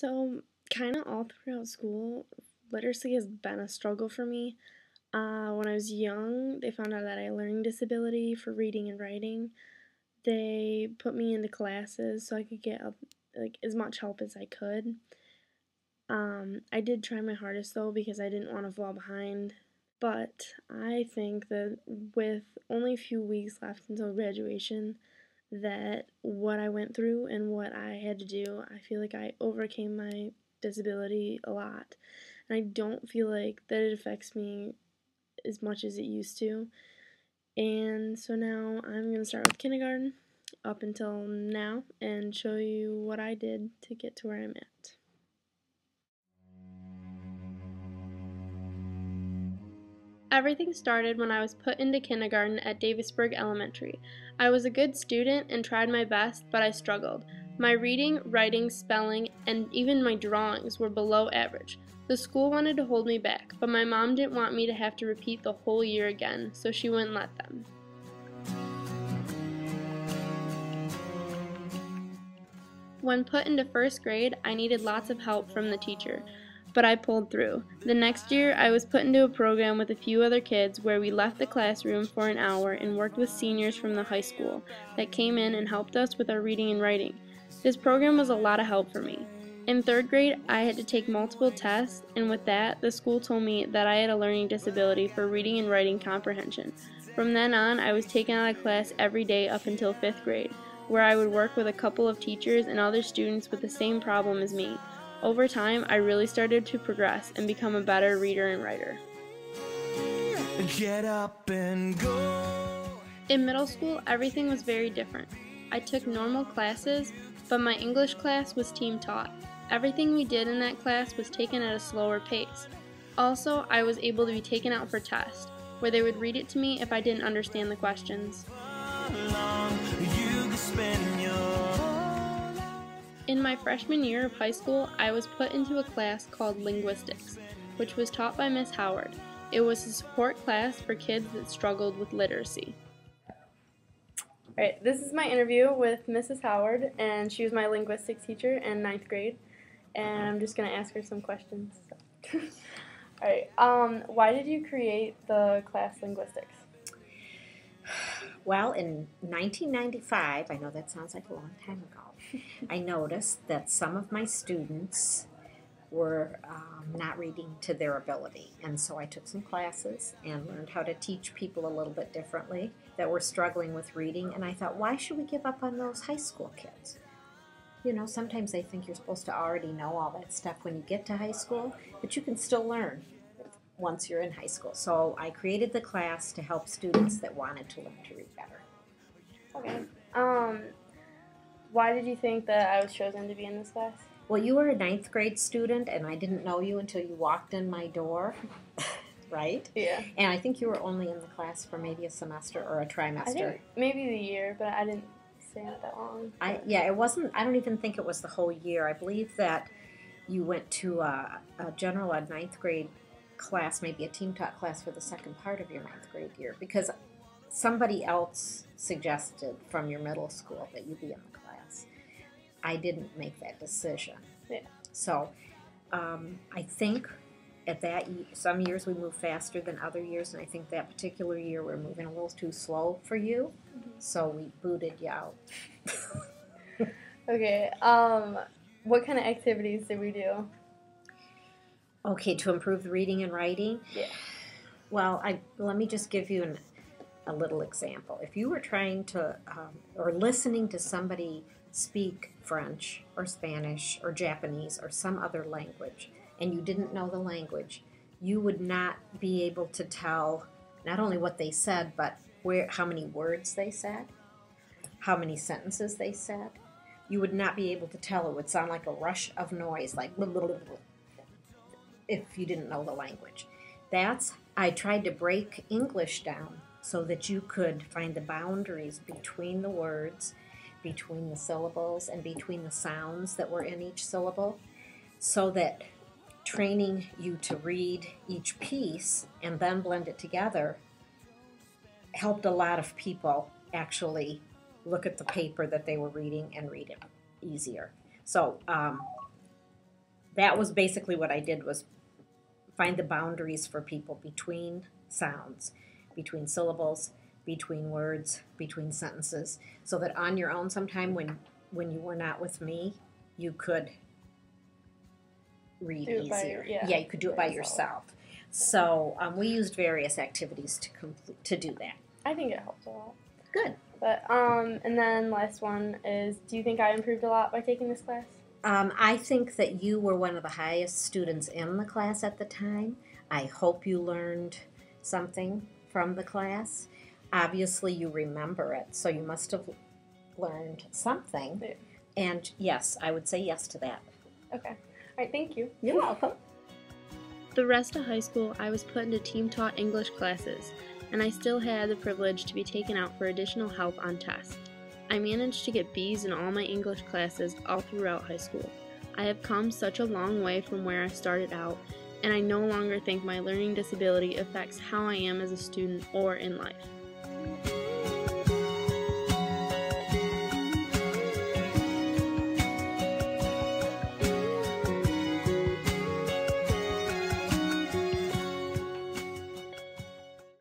So, kind of all throughout school, literacy has been a struggle for me. When I was young, they found out that I had a learning disability for reading and writing. They put me into classes so I could get like as much help as I could. I did try my hardest though because I didn't want to fall behind. But I think that with only a few weeks left until graduation, that what I went through and what I had to do, I feel like I overcame my disability a lot. And I don't feel like that it affects me as much as it used to. And so now I'm going to start with kindergarten up until now and show you what I did to get to where I'm at. Everything started when I was put into kindergarten at Davisburg Elementary. I was a good student and tried my best, but I struggled. My reading, writing, spelling, and even my drawings were below average. The school wanted to hold me back, but my mom didn't want me to have to repeat the whole year again, so she wouldn't let them. When put into first grade, I needed lots of help from the teacher, but I pulled through. The next year, I was put into a program with a few other kids where we left the classroom for an hour and worked with seniors from the high school that came in and helped us with our reading and writing. This program was a lot of help for me. In third grade, I had to take multiple tests, and with that, the school told me that I had a learning disability for reading and writing comprehension. From then on, I was taken out of class every day up until fifth grade, where I would work with a couple of teachers and other students with the same problem as me. Over time, I really started to progress and become a better reader and writer. Get up and go. In middle school, everything was very different. I took normal classes, but my English class was team taught. Everything we did in that class was taken at a slower pace. Also, I was able to be taken out for tests, where they would read it to me if I didn't understand the questions. In my freshman year of high school, I was put into a class called Linguistics, which was taught by Miss Howard. It was a support class for kids that struggled with literacy. Alright, this is my interview with Mrs. Howard, and she was my linguistics teacher in ninth grade, and I'm just going to ask her some questions. Alright, why did you create the class Linguistics? Well, in 1995, I know that sounds like a long time ago, I noticed that some of my students were not reading to their ability. And so I took some classes and learned how to teach people a little bit differently that were struggling with reading. And I thought, why should we give up on those high school kids? You know, sometimes they think you're supposed to already know all that stuff when you get to high school, but you can still learn once you're in high school. So I created the class to help students that wanted to learn to read better. Okay. Why did you think that I was chosen to be in this class? Well, you were a ninth grade student, and I didn't know you until you walked in my door, right? Yeah. And I think you were only in the class for maybe a semester or a trimester. I think maybe the year, but I didn't stay in it that long. It wasn't. I don't even think it was the whole year. I believe that you went to a ninth grade class, maybe a team taught class for the second part of your ninth grade year, because somebody else suggested from your middle school that you be in the class. I didn't make that decision. Yeah. So I think at some years we move faster than other years, and I think that particular year we're moving a little too slow for you, so we booted you out. Okay. What kind of activities did we do? Okay, to improve the reading and writing? Yeah. Well, let me just give you a little example. If you were trying to, or listening to somebody speak French or Spanish or Japanese or some other language, and you didn't know the language, you would not be able to tell not only what they said, but how many words they said, how many sentences they said. You would not be able to tell. It would sound like a rush of noise, like blah, blah, blah, blah, if you didn't know the language. I tried to break English down so that you could find the boundaries between the words, between the syllables, and between the sounds that were in each syllable, so that training you to read each piece and then blend it together helped a lot of people actually look at the paper that they were reading and read it easier. So that was basically what I did, was find the boundaries for people between sounds, between syllables, between words, between sentences, so that on your own sometime when you were not with me, you could read easier. Yeah, you could do it by yourself. So we used various activities to do that. I think it helped a lot. Good. But and then last one is, do you think I improved a lot by taking this class? I think that you were one of the highest students in the class at the time. I hope you learned something from the class. Obviously, you remember it, so you must have learned something. Yeah. And yes, I would say yes to that. Okay. All right, thank you. You're welcome. The rest of high school, I was put into team-taught English classes, and I still had the privilege to be taken out for additional help on tests. I managed to get B's in all my English classes all throughout high school. I have come such a long way from where I started out, and I no longer think my learning disability affects how I am as a student or in life.